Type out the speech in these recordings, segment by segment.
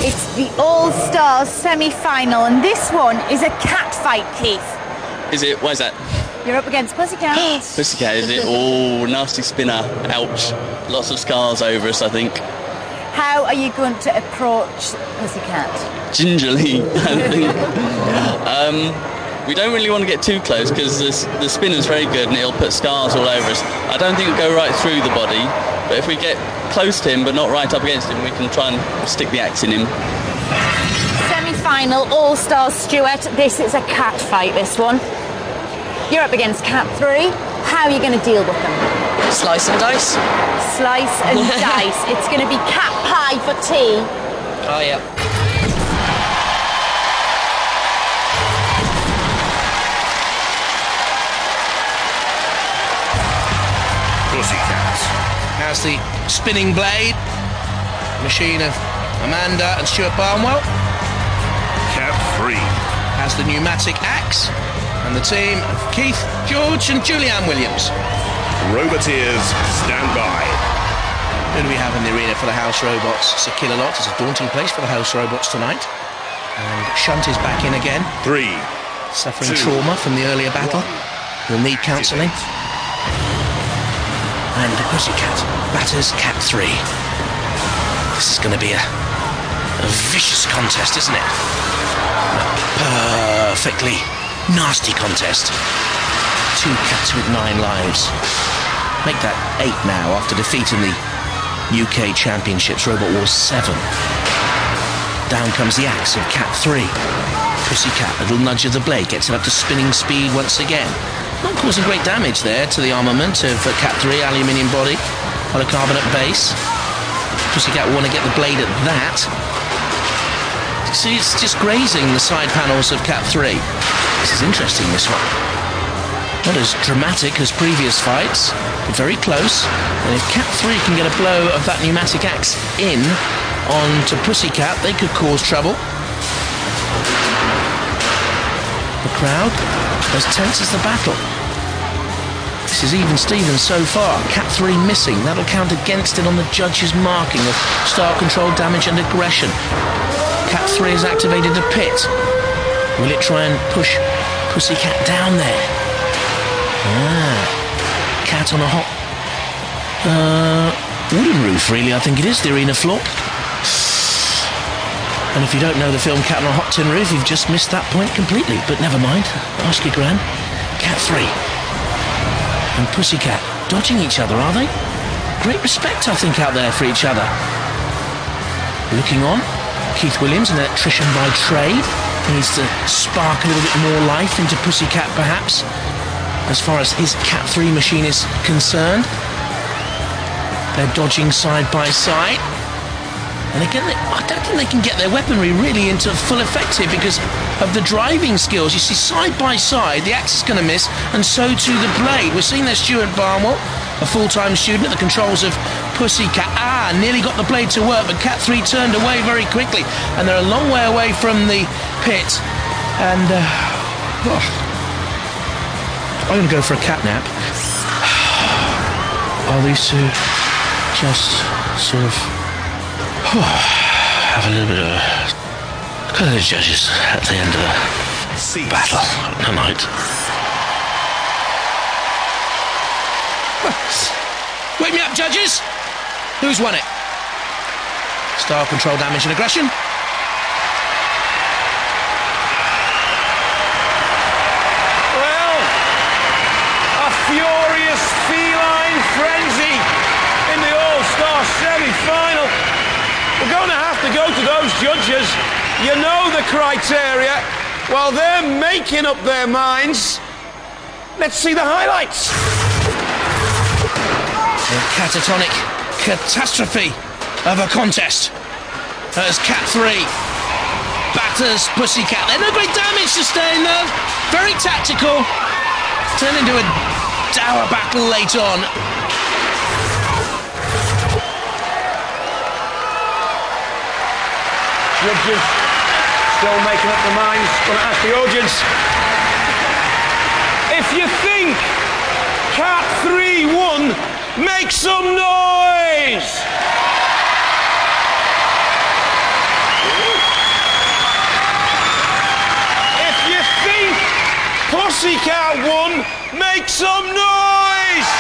It's the All-Stars semi-final, and this one is a cat fight, Keith. Is it? Where's that? You're up against Puyssycat. Puyssycat, is it? Oh, nasty spinner. Ouch. Lots of scars over us, I think. How are you going to approach Puyssycat? Gingerly, I think. We don't really want to get too close because the spinner's very good and it'll put scars all over us. I don't think it'll go right through the body, but if we get close to him but not right up against him, we can try and stick the axe in him. Semi-final, All-Stars Stuart. This is a cat fight, this one. You're up against Cat 3. How are you going to deal with them? Slice and dice. Slice and dice. It's going to be cat pie for tea. Oh, yeah. Puyssycat has the spinning blade, machine of Amanda and Stuart Barnwell. Cat 3 has the pneumatic axe, and the team of Keith, George and Julianne Williams. Roboteers, stand by. Who do we have in the arena for the house robots? It's a killer lot. It's a daunting place for the house robots tonight. And Shunt is back in again. 3, suffering 2, trauma from the earlier battle. He'll need counselling. And Puyssycat batters Cat 3. This is going to be a vicious contest, isn't it? A perfectly nasty contest. 2 cats with 9 lives. Make that 8 now after defeating the UK Championships Robot Wars 7. Down comes the axe of Cat 3. Puyssycat, a little nudge of the blade, gets it up to spinning speed once again. Not causing great damage there to the armament of Cat 3, aluminium body, polycarbonate base. Puyssycat will want to get the blade at that. See, it's just grazing the side panels of Cat 3. This is interesting, this one. Not as dramatic as previous fights, but very close. And if Cat 3 can get a blow of that pneumatic axe in onto Puyssycat, they could cause trouble. The crowd as tense as the battle. This is even Steven so far. Cat 3 missing. That'll count against it on the judge's marking of star control, damage and aggression. Cat 3 has activated a pit. Will it try and push Puyssycat down there? Cat on a hot wooden roof, really, I think it is, the arena floor. And if you don't know the film Cat on a Hot Tin Roof, you've just missed that point completely. But never mind, ask your gran. Cat 3 and Puyssycat dodging each other, are they? Great respect, I think, out there for each other. Looking on, Keith Williams, an electrician by trade, needs to spark a little bit more life into Puyssycat, perhaps, as far as his Cat 3 machine is concerned. They're dodging side by side. And again, I don't think they can get their weaponry really into full effect here because of the driving skills. You see, side by side, the axe is going to miss, and so too the blade. We're seeing there Stuart Barnwell, a full-time student at the controls of Puyssycat. Nearly got the blade to work, but Cat 3 turned away very quickly. And they're a long way away from the pit. And, I'm going to go for a cat nap. Are these two just sort of have a little bit of kind of the judges at the end of the battle tonight? Wake me up, judges! Who's won it? Star control, damage and aggression. Furious feline frenzy in the All-Star semi-final. We're going to have to go to those judges. You know the criteria. While they're making up their minds, let's see the highlights. A catatonic catastrophe of a contest as Cat 3 batters Puyssycat. There's no great damage sustained though. Very tactical. Turned into a dour battle late on. Judges still making up their minds. Going to ask the audience. If you think Cat 3 won, make some noise! Puyssycat won. Make some noise!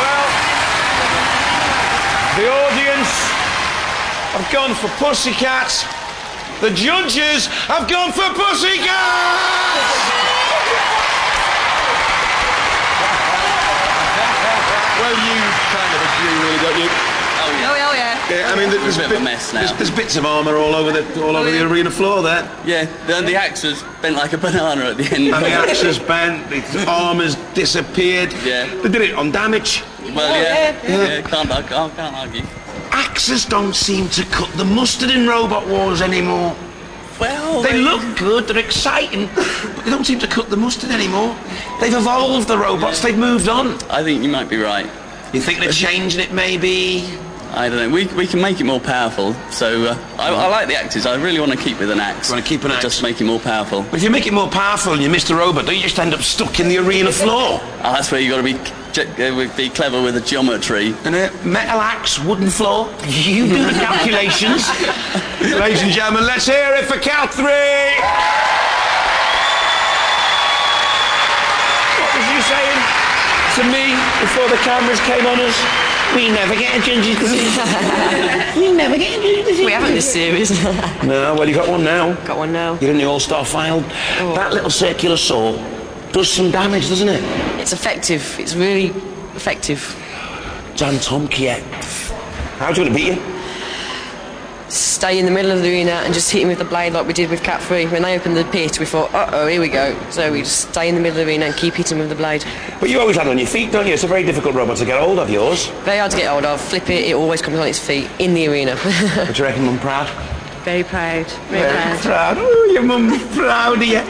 Well, the audience have gone for Puyssycat. The judges have gone for Puyssycat! Well, you kind of agree, really, don't you? Oh, yeah. Yeah, I mean, there's a bit of a mess now. There's bits of armour all over the arena floor there. Yeah, the axe was bent like a banana at the end. And the axe has bent, the armour's disappeared. Yeah. They did it on damage. Well, yeah, can't argue. Axes don't seem to cut the mustard in Robot Wars anymore. Well, They look good, they're exciting, but they don't seem to cut the mustard anymore. They've evolved, the robots, they've moved on. I think you might be right. You think they're changing it, maybe? I don't know. We can make it more powerful. So I like the axes. I really want to keep with an axe. You want to keep an axe? Just make it more powerful. But if you make it more powerful and you miss the robot, don't you just end up stuck in the arena floor? That's where you got to be clever with the geometry. And a metal axe, wooden floor. You do the calculations. Ladies and gentlemen, let's hear it for Cat 3. What was you saying to me before the cameras came on us? We never get a judge's decision. We never get a judge's decision. We haven't this series. No, well, you got one now. Got one now. You're in the All-Star final. Oh. That little circular saw does some damage, doesn't it? It's effective. It's really effective. Dantomkia. How's it going to beat you? Stay in the middle of the arena and just hit him with the blade like we did with Cat 3. When they opened the pit, we thought, uh-oh, here we go. So we just stay in the middle of the arena and keep hitting with the blade. But you always land on your feet, don't you? It's a very difficult robot to get hold of, yours. Very hard to get hold of. Flip it always comes on its feet in the arena. What do you reckon, Mum? Proud? Very proud. Very proud. Oh, your mum's proud of you.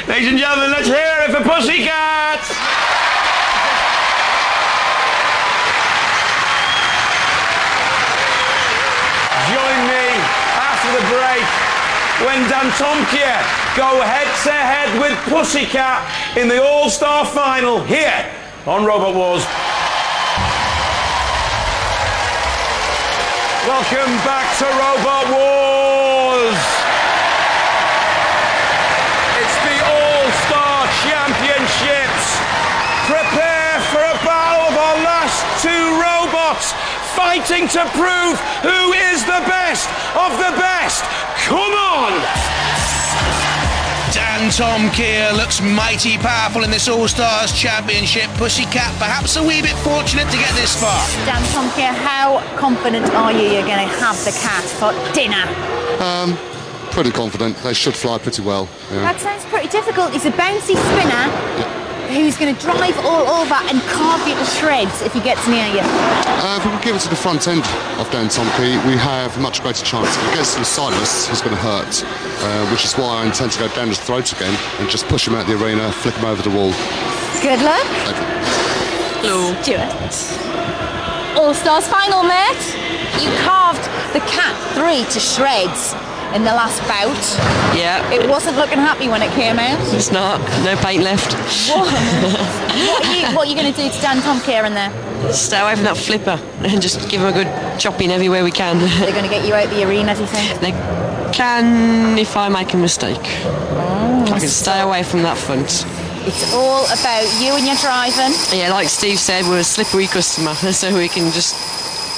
Ladies and gentlemen, let's hear it for Puyssycat! Join me after the break when Dantomkia go head-to-head with Puyssycat in the All-Star final here on Robot Wars. Welcome back to Robot Wars. It's the All-Star Championships. Prepare for a battle of our last two robots, fighting to prove who is the best of the best. Come on! Dantomkia looks mighty powerful in this All-Stars Championship. Puyssycat perhaps a wee bit fortunate to get this far. Dantomkia, how confident are you're going to have the cat for dinner? Pretty confident. They should fly pretty well. Yeah. That sounds pretty difficult. He's a bouncy spinner who's going to drive all over and carve you to shreds if he gets near you. If we can give it to the front end of Dantomkia, we have a much greater chance. If it gets to the sideless, he's going to hurt, which is why I intend to go down his throat again and just push him out the arena, flick him over the wall. Good luck. Hello. Stuart. All-Stars final, mate. You carved the Cat 3 to shreds in the last bout. Yeah. It wasn't looking happy when it came out. It's not. No paint left. What are you going to do to Dantomkia in there? Stay away from that flipper and just give him a good chopping everywhere we can. They're going to get you out the arena, do you think? They can if I make a mistake. I can stay away from that front. It's all about you and your driving. Yeah, like Steve said, we're a slippery customer, so we can just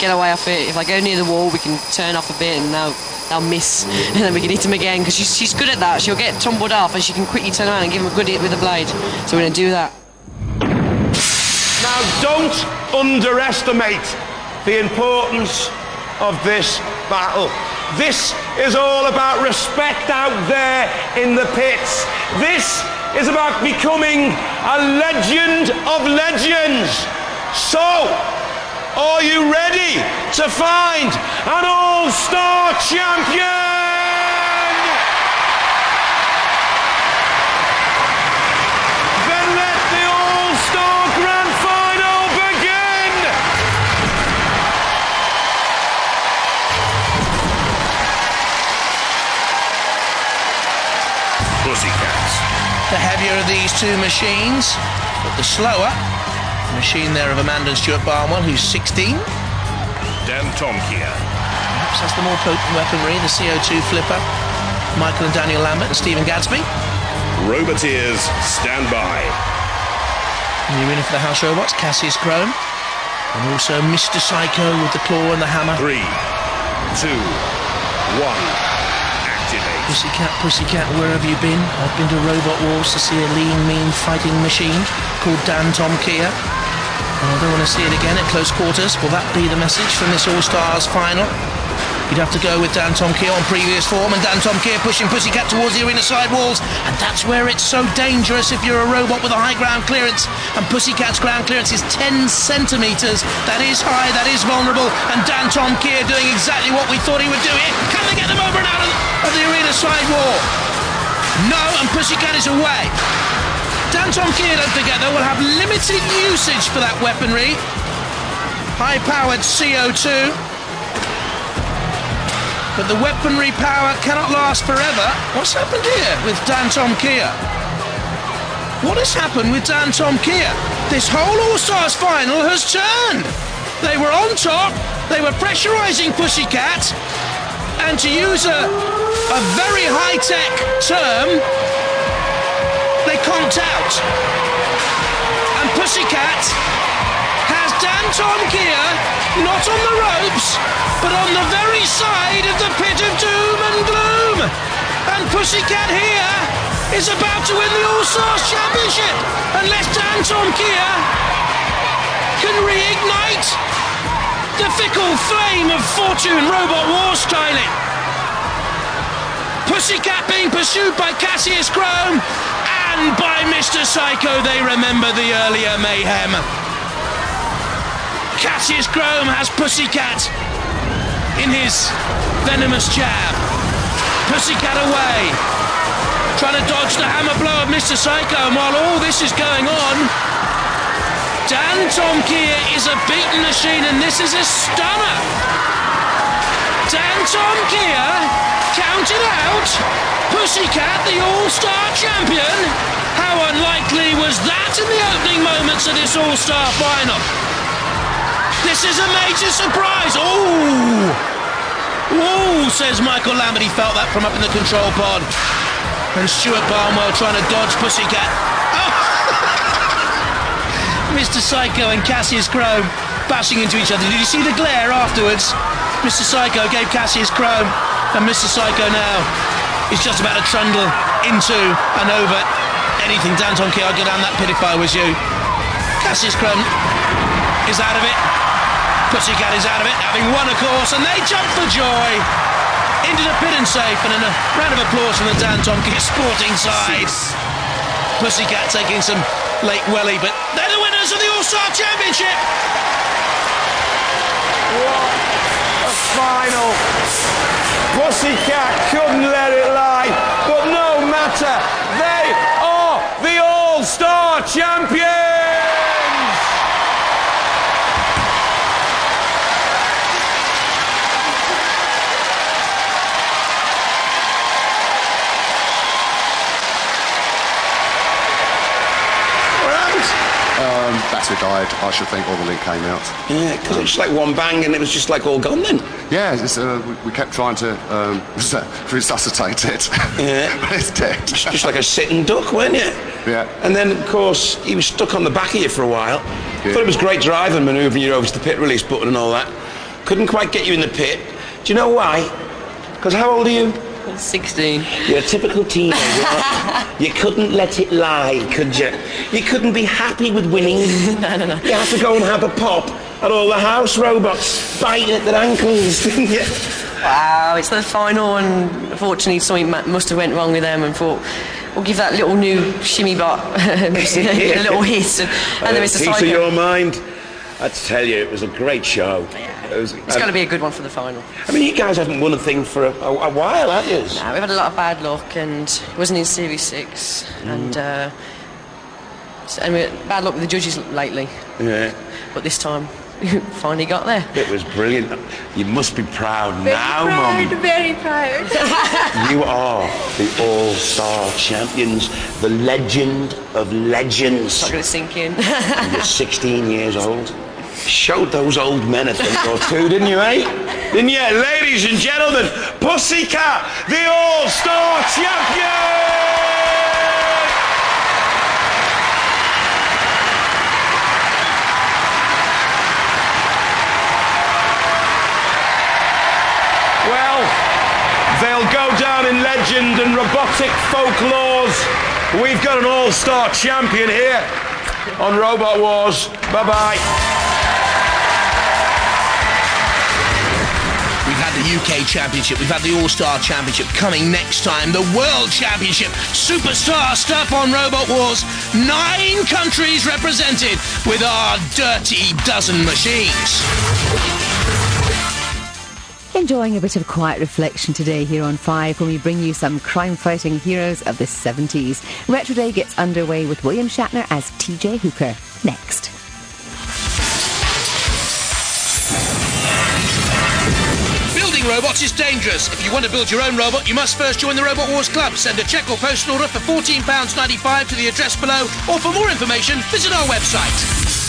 get away off it. If I go near the wall, we can turn off a bit and they'll miss, and then we can hit him again, because she's good at that. She'll get tumbled off and she can quickly turn around and give him a good hit with the blade. So we're going to do that. Now, don't underestimate the importance of this battle. This is all about respect out there in the pits. This is about becoming a legend of legends. So, are you ready to find an All-Star Champion? Then let the All-Star Grand Final begin! Puyssycat. The heavier of these two machines, but the slower. The machine there of Amanda and Stuart Barnwell, who's 16. Dantomkia. perhaps has the more potent weaponry, the CO2 flipper. Michael and Daniel Lambert and Stephen Gadsby. Roboteers, stand by. New winner for the House Robots, Cassius Chrome. And also Mr. Psycho with the claw and the hammer. 3, 2, 1, activate. Puyssycat, where have you been? I've been to Robot Wars to see a lean, mean fighting machine called Dantomkia. And I don't want to see it again at close quarters. Will that be the message from this All-Stars final? You'd have to go with Dantomkia on previous form, and Dantomkia pushing Puyssycat towards the arena side walls, and that's where it's so dangerous if you're a robot with a high ground clearance, and Puyssycat's ground clearance is 10 centimetres. That is high, that is vulnerable, and Dantomkia doing exactly what we thought he would do here. Can they get them over and out of the arena side wall? No, and Puyssycat is away. Dantomkia, don't forget, though, will have limited usage for that weaponry. High-powered CO2. But the weaponry power cannot last forever. What's happened here with Dantomkia? What has happened with Dantomkia? This whole All-Stars final has turned. They were on top, they were pressurising Puyssycat, and to use a very high-tech term, they conked out. And Puyssycat has Dantomkia not on the ropes, but on the very side of the pit of doom and gloom. And Puyssycat here is about to win the All-Stars Championship unless Dantomkia can reignite the fickle flame of fortune Robot War styling. Puyssycat being pursued by Cassius Chrome and by Mr. Psycho. They remember the earlier mayhem. Cassius Chrome has Puyssycat in his venomous jab. Puyssycat away, trying to dodge the hammer blow of Mr. Psycho, and while all this is going on, Dantomkia is a beaten machine, and this is a stunner. Dantomkia counted out Puyssycat, the All-Star champion. How unlikely was that in the opening moments of this All-Star final? This is a major surprise. Oh, says Michael Lambert. He felt that from up in the control pod. And Stuart Barnwell trying to dodge Puyssycat. Oh. Mr. Psycho and Cassius Chrome bashing into each other. Did you see the glare afterwards? Mr. Psycho gave Cassius Chrome, and Mr. Psycho now is just about to trundle into and over anything. Dantomkia, I'd go down that pit if I was you. Cassius Chrome is out of it. Puyssycat is out of it, having won, of course, and they jump for joy into the pit and safe, and a round of applause from the Dantomkia sporting side. Puyssycat taking some late welly, but they're the winners of the All-Star Championship. What a final. Puyssycat couldn't let it lie, but no matter, they are the All-Star Champions. Battery died. I should think all the link came out. Yeah, because it was just like one bang and it was just like all gone then. Yeah, we kept trying to resuscitate it. Yeah. But it's dead. Just like a sitting duck, weren't you? Yeah. And then, of course, he was stuck on the back of you for a while. Yeah. Thought it was great driving, manoeuvring you over to the pit release button and all that. Couldn't quite get you in the pit. Do you know why? Because how old are you? 16. You're a typical teenager. You couldn't let it lie, could you? You couldn't be happy with winning. No. You had to go and have a pop at all the house robots, biting at their ankles, didn't you? Wow, it's the final, and unfortunately something must have went wrong with them, and thought, we'll give that little new shimmy bot a little hit, and then Mr. Psycho. Piece of your mind. I tell you, it was a great show. Yeah. It's got to be a good one for the final. I mean, you guys haven't won a thing for a while, have you? No, we've had a lot of bad luck, and it wasn't in Series 6, and bad luck with the judges lately. Yeah. But this time, we finally got there. It was brilliant. You must be proud now, Mum. Very proud. You are the All-Star Champions, the legend of legends. It's not going to sink in. And you're 16 years old. Showed those old men a thing or two, didn't you, eh? Didn't you? Ladies and gentlemen, Puyssycat, the All-Star Champion! Well, they'll go down in legend and robotic folklores. We've got an all-star champion here on Robot Wars. Bye-bye. We've had the UK Championship, we've had the All-Star Championship. Coming next time, the World Championship. Superstar stuff on Robot Wars. 9 countries represented with our dirty dozen machines. Enjoying a bit of quiet reflection today here on 5 when we bring you some crime-fighting heroes of the 70s. Retro Day gets underway with William Shatner as TJ Hooker. Next. Building robots is dangerous. If you want to build your own robot, you must first join the Robot Wars Club. Send a cheque or postal order for £14.95 to the address below, or for more information, visit our website.